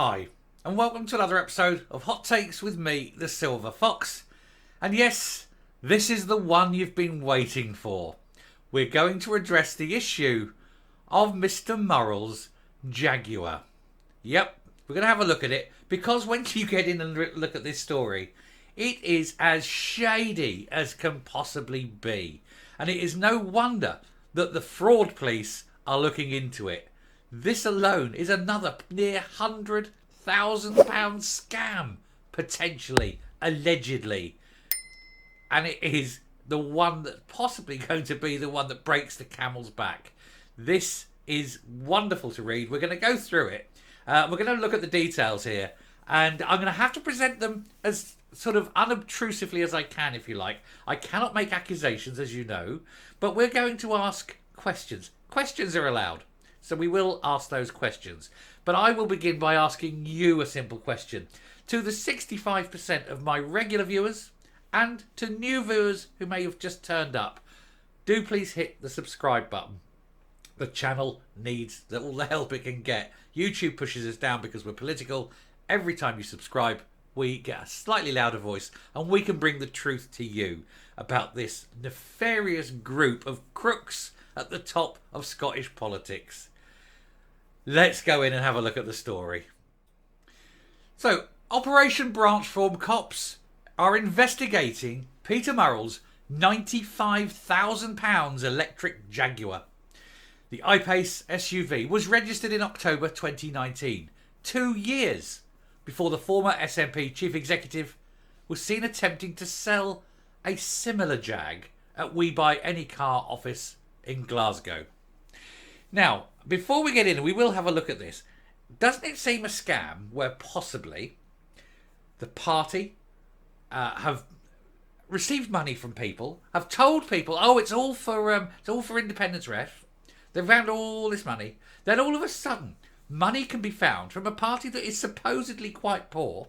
Hi, and welcome to another episode of Hot Takes with me, the Silver Fox. And yes, this is the one you've been waiting for. We're going to address the issue of Mr. Murrell's Jaguar. Yep, we're going to have a look at it, because when you get in and look at this story, it is as shady as can possibly be. And it is no wonder that the fraud police are looking into it. This alone is another near £100,000 scam, potentially, allegedly. And it is the one that's possibly going to be the one that breaks the camel's back. This is wonderful to read. We're going to go through it. We're going to look at the details here. And I'm going to have to present them as sort of unobtrusively as I can, if you like. I cannot make accusations, as you know. But we're going to ask questions. Questions are allowed. So we will ask those questions. But I will begin by asking you a simple question. To the 65% of my regular viewers and to new viewers who may have just turned up, do please hit the subscribe button. The channel needs all the help it can get. YouTube pushes us down because we're political. Every time you subscribe, we get a slightly louder voice and we can bring the truth to you about this nefarious group of crooks at the top of Scottish politics. Let's go in and have a look at the story. So, Operation Branchform cops are investigating Peter Murrell's £95,000 electric Jaguar. The I-Pace SUV was registered in October 2019, 2 years before the former SNP chief executive was seen attempting to sell a similar Jag at We Buy Any Car office in Glasgow. Now, before we get in, we will have a look at this. Doesn't it seem a scam where possibly the party have received money from people, have told people, oh, it's all for independence ref. They've found all this money. Then all of a sudden, money can be found from a party that is supposedly quite poor.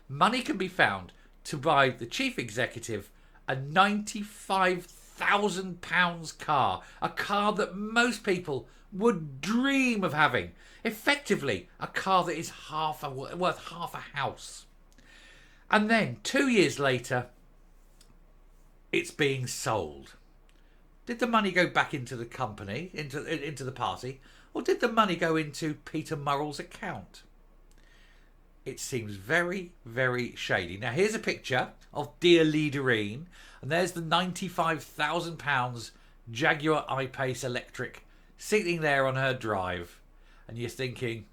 Money can be found to buy the chief executive a £95,000 car. A car that most people would dream of having. Effectively, a car that is worth half a house. And then, 2 years later, it's being sold. Did the money go back into the company, into the party, or did the money go into Peter Murrell's account? It seems very, very shady. Now, here's a picture of dear Leaderine, and there's the £95,000 Jaguar I-Pace electric sitting there on her drive. And you're thinking,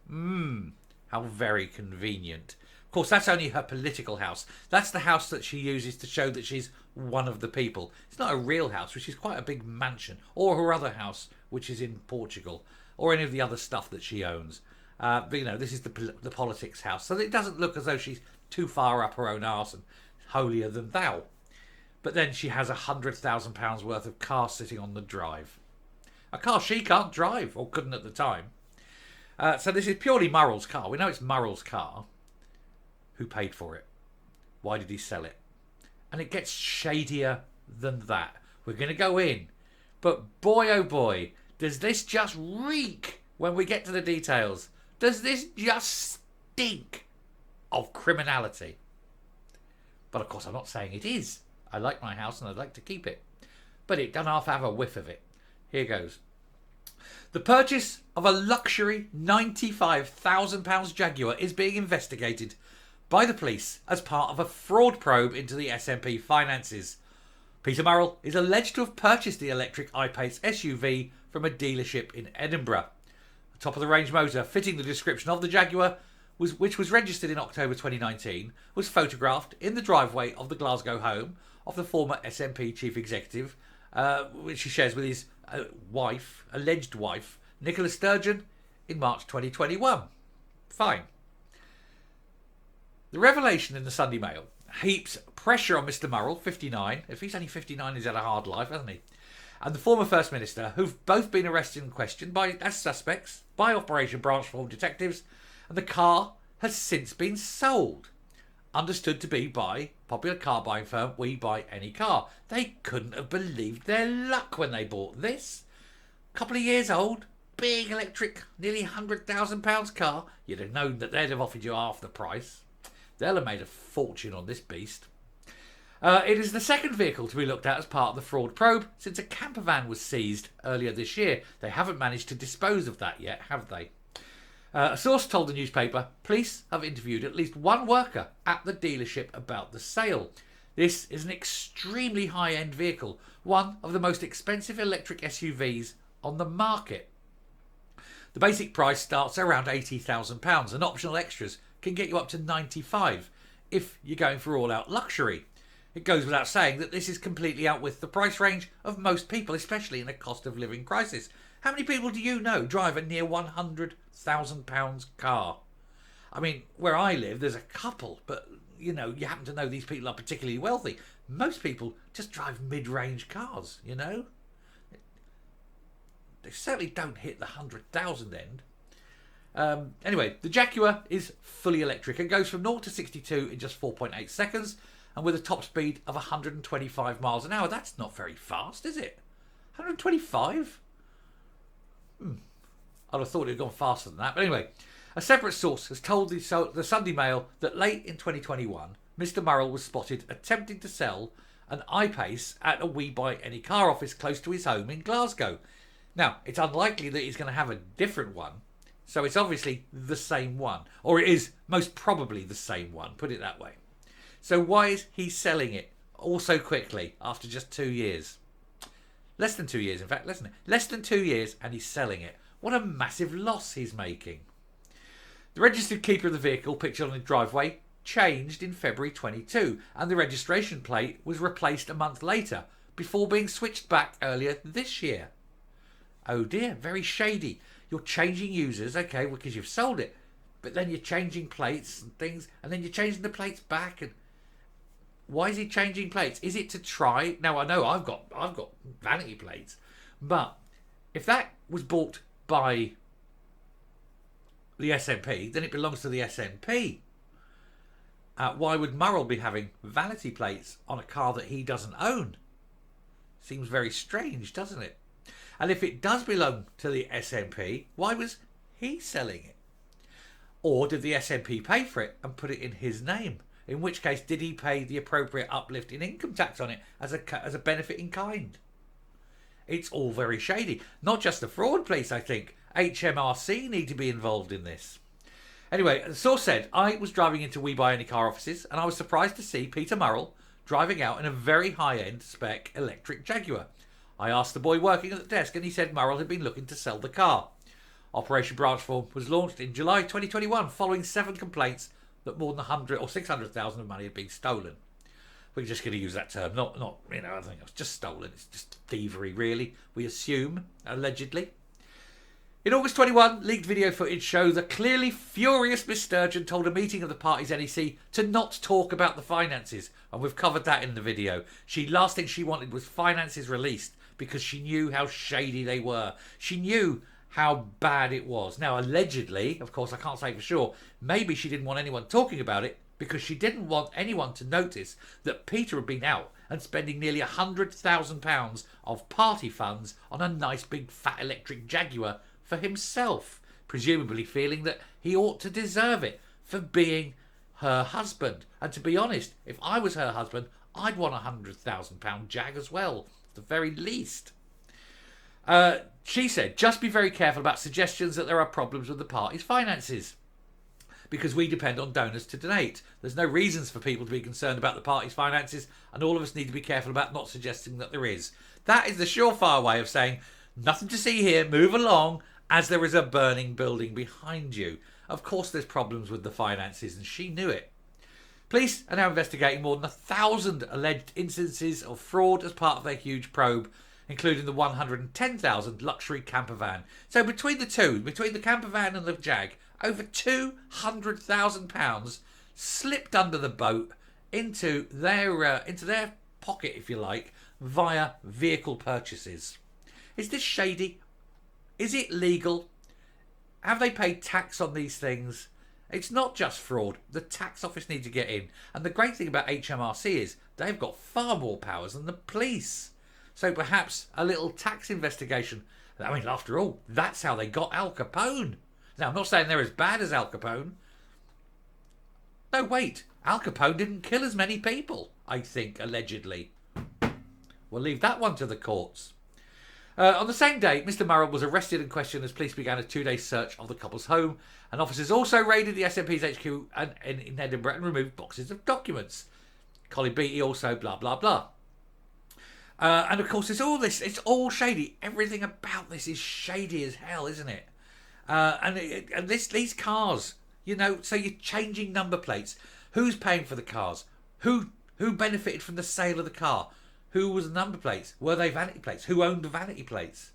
how very convenient. Of course, that's only her political house. That's the house that she uses to show that she's one of the people. It's not a real house, which is quite a big mansion, or her other house, which is in Portugal, or any of the other stuff that she owns. But, you know, this is the politics house. So it doesn't look as though she's too far up her own arse and holier than thou. But then she has £100,000 worth of car sitting on the drive. A car she can't drive, or couldn't at the time. So this is purely Murrell's car. We know it's Murrell's car. Who paid for it? Why did he sell it? And it gets shadier than that. We're going to go in. But boy, oh boy, does this just reek when we get to the details. Does this just stink of criminality? But of course, I'm not saying it is. I like my house and I'd like to keep it. But it doesn't have a whiff of it. Here goes. The purchase of a luxury £95,000 Jaguar is being investigated by the police as part of a fraud probe into the SNP finances. Peter Murrell is alleged to have purchased the electric I-Pace SUV from a dealership in Edinburgh. A top-of-the-range motor fitting the description of the Jaguar, which was registered in October 2019, was photographed in the driveway of the Glasgow home of the former SNP chief executive, which he shares with his alleged wife, Nicola Sturgeon, in March 2021. Fine. The revelation in the Sunday Mail heaps pressure on Mr. Murrell, 59. If he's only 59, he's had a hard life, hasn't he? And the former First Minister, who've both been arrested and questioned as suspects by Operation Branchform detectives, and the car has since been sold. Understood to be by popular car buying firm We Buy Any Car. They couldn't have believed their luck when they bought this. A couple of years old, big electric, nearly £100,000 car, you'd have known that they'd have offered you half the price. They'll have made a fortune on this beast. It is the second vehicle to be looked at as part of the fraud probe since a camper van was seized earlier this year. They haven't managed to dispose of that yet, have they? A source told the newspaper police have interviewed at least one worker at the dealership about the sale. This is an extremely high-end vehicle, one of the most expensive electric SUVs on the market. The basic price starts around £80,000 and optional extras can get you up to £95,000 if you're going for all-out luxury. It goes without saying that this is completely out with the price range of most people, especially in a cost of living crisis. How many people do you know drive a near £100,000 car? I mean, where I live, there's a couple, but you happen to know these people are particularly wealthy. Most people just drive mid-range cars, They certainly don't hit the 100,000 end. Anyway, the Jaguar is fully electric and goes from 0 to 62 in just 4.8 seconds and with a top speed of 125 miles an hour. That's not very fast, is it? 125? I'd have thought it had gone faster than that. But anyway, a separate source has told the Sunday Mail that late in 2021, Mr. Murrell was spotted attempting to sell an iPace at a We Buy Any Car office close to his home in Glasgow. Now, it's unlikely that he's going to have a different one, so it's obviously the same one. Or it is most probably the same one, put it that way. So why is he selling it all so quickly after just 2 years? Less than 2 years, in fact, less than 2 years, and he's selling it. What a massive loss he's making. The registered keeper of the vehicle, pictured on the driveway, changed in February 22, and the registration plate was replaced a month later, before being switched back earlier this year. Oh dear, very shady. You're changing users, okay, because you've sold it, but then you're changing plates and things, and then you're changing the plates back. And why is he changing plates? Is it to try? Now I know I've got vanity plates, but if that was bought by the SNP, then it belongs to the SNP. Why would Murrell be having vanity plates on a car that he doesn't own? Seems very strange, doesn't it? And if it does belong to the SNP, why was he selling it? Or did the SNP pay for it and put it in his name? In which case, did he pay the appropriate uplift in income tax on it as a benefit in kind? It's all very shady. Not just the fraud police, I think. HMRC need to be involved in this. Anyway, the source said, I was driving into We Buy Any Car offices and I was surprised to see Peter Murrell driving out in a very high-end spec electric Jaguar. I asked the boy working at the desk and he said Murrell had been looking to sell the car. Operation Branchform was launched in July 2021 following 7 complaints that more than 100 or 600,000 of money had been stolen. We're just going to use that term, not I think it's just stolen. It's just thievery, really. We assume, allegedly. In August 21, leaked video footage shows a clearly furious Miss Sturgeon told a meeting of the party's NEC to not talk about the finances, and we've covered that in the video. Last thing she wanted was finances released because she knew how shady they were. She knew how bad it was. Now, allegedly, of course, I can't say for sure, maybe she didn't want anyone talking about it because she didn't want anyone to notice that Peter had been out and spending nearly £100,000 of party funds on a nice big fat electric Jaguar for himself, presumably feeling that he ought to deserve it for being her husband. And to be honest, if I was her husband, I'd want a £100,000 Jag as well, at the very least. She said, just be very careful about suggestions that there are problems with the party's finances, because we depend on donors to donate. There's no reasons for people to be concerned about the party's finances, and all of us need to be careful about not suggesting that there is. That is the surefire way of saying, nothing to see here, move along, as there is a burning building behind you. Of course there's problems with the finances, and she knew it. Police are now investigating more than 1,000 alleged instances of fraud as part of their huge probe, including the 110,000 luxury camper van. So between the two, between the camper van and the Jag, over £200,000 slipped under the boat into their pocket, if you like, via vehicle purchases. Is this shady? Is it legal? Have they paid tax on these things? It's not just fraud. The tax office need to get in. And the great thing about HMRC is they've got far more powers than the police. So perhaps a little tax investigation I mean, after all, that's how they got Al Capone. Now, I'm not saying they're as bad as Al Capone. No, wait. Al Capone didn't kill as many people, I think, allegedly. We'll leave that one to the courts. On the same day, Mr. Murrell was arrested and questioned as police began a 2-day search of the couple's home, and officers also raided the SNP's HQ in Edinburgh and removed boxes of documents. Colin Beattie also blah, blah, blah. And of course, it's all shady. Everything about this is shady as hell, isn't it? And these cars, so you're changing number plates. Who's paying for the cars? Who benefited from the sale of the car? Who was the number plates? Were they vanity plates? Who owned the vanity plates?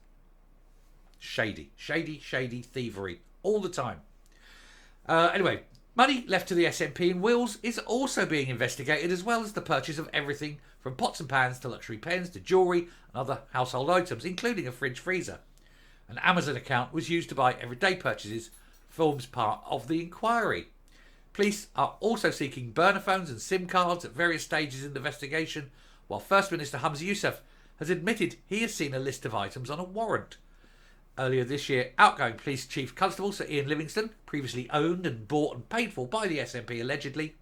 Shady thievery all the time. Anyway, money left to the SNP in wills is also being investigated, as well as the purchase of everything from pots and pans to luxury pens to jewellery and other household items, including a fridge freezer. An Amazon account was used to buy everyday purchases, forms part of the inquiry. Police are also seeking burner phones and SIM cards at various stages in the investigation, while First Minister Humza Yousaf has admitted he has seen a list of items on a warrant. Earlier this year, outgoing Police Chief Constable Sir Ian Livingstone, previously owned and bought and paid for by the SNP allegedly,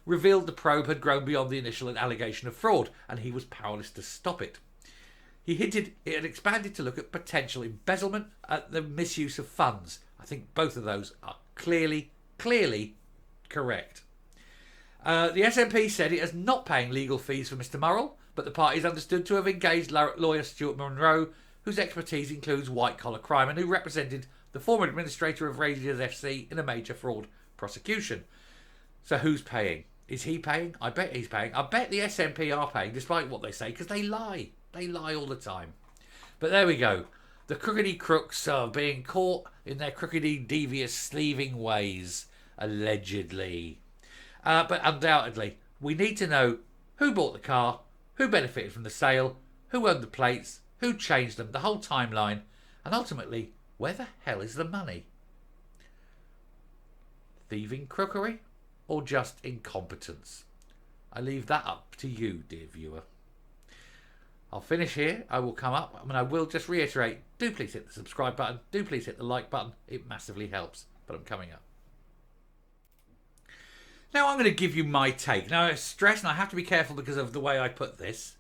revealed the probe had grown beyond the initial allegation of fraud and he was powerless to stop it. He hinted it had expanded to look at potential embezzlement and the misuse of funds. I think both of those are clearly correct. The SNP said it is not paying legal fees for Mr. Murrell, but the party is understood to have engaged lawyer Stuart Monroe, whose expertise includes white-collar crime and who represented the former administrator of Rangers FC in a major fraud prosecution. So who's paying? Is he paying? I bet he's paying. I bet the SNP are paying, despite what they say, because they lie. They lie all the time. But there we go. The crookedy crooks are being caught in their crookedy, devious, sleeving ways, allegedly. But undoubtedly, we need to know who bought the car, who benefited from the sale, who owned the plates, who changed them, the whole timeline, and ultimately, where the hell is the money? Thieving crookery or just incompetence? I leave that up to you, dear viewer. I'll finish here. I will come up. I will just reiterate, do please hit the subscribe button. Do please hit the like button. It massively helps. But I'm coming up. Now I'm going to give you my take. Now I stress, and I have to be careful because of the way I put this.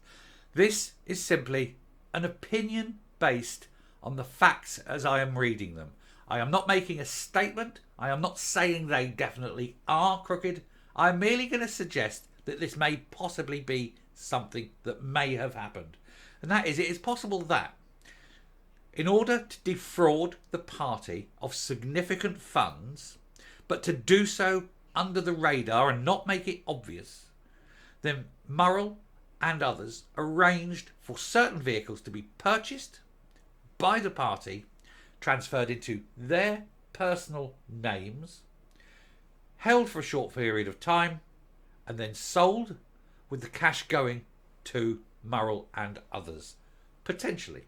This is simply an opinion based on the facts as I am reading them. I am not making a statement. I am not saying they definitely are crooked. I'm merely going to suggest that this may possibly be something that may have happened. And that is, it is possible that in order to defraud the party of significant funds, but to do so under the radar and not make it obvious, then Murrell and others arranged for certain vehicles to be purchased by the party, transferred into their personal names, held for a short period of time, and then sold, with the cash going to Murrell and others, potentially.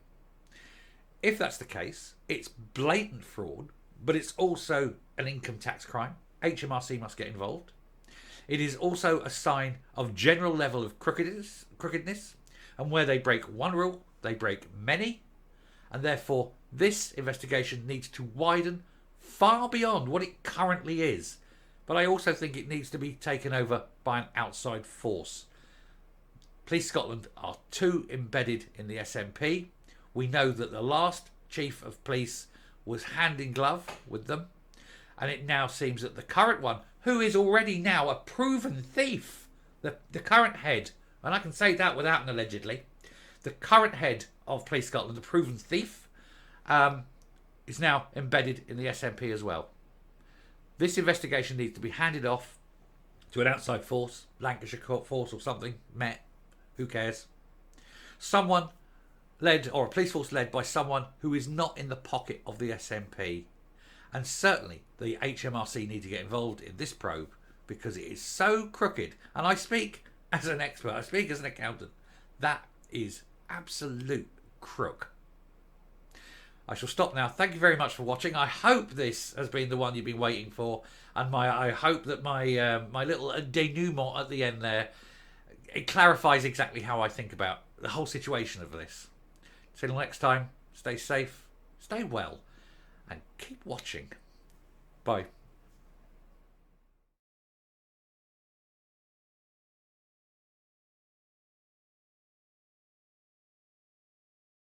If that's the case, it's blatant fraud, but it's also an income tax crime. HMRC must get involved. It is also a sign of general level of crookedness, and where they break one rule, they break many, and therefore this investigation needs to widen far beyond what it currently is. But I also think it needs to be taken over by an outside force. Police Scotland are too embedded in the SNP. We know that the last chief of police was hand in glove with them. And it now seems that the current one, who is already now a proven thief, the current head, and I can say that without an allegedly, the current head of Police Scotland, a proven thief, is now embedded in the SNP as well. This investigation needs to be handed off to an outside force, Lancashire Court Force or something, Met, who cares? Someone led, or a police force led by someone who is not in the pocket of the SNP. And certainly the HMRC need to get involved in this probe because it is so crooked. And I speak as an expert, I speak as an accountant. That is absolute crook. I shall stop now. Thank you very much for watching. I hope this has been the one you've been waiting for. And I hope that my little denouement at the end there, it clarifies exactly how I think about the whole situation of this. Till next time, stay safe, stay well, and keep watching. Bye.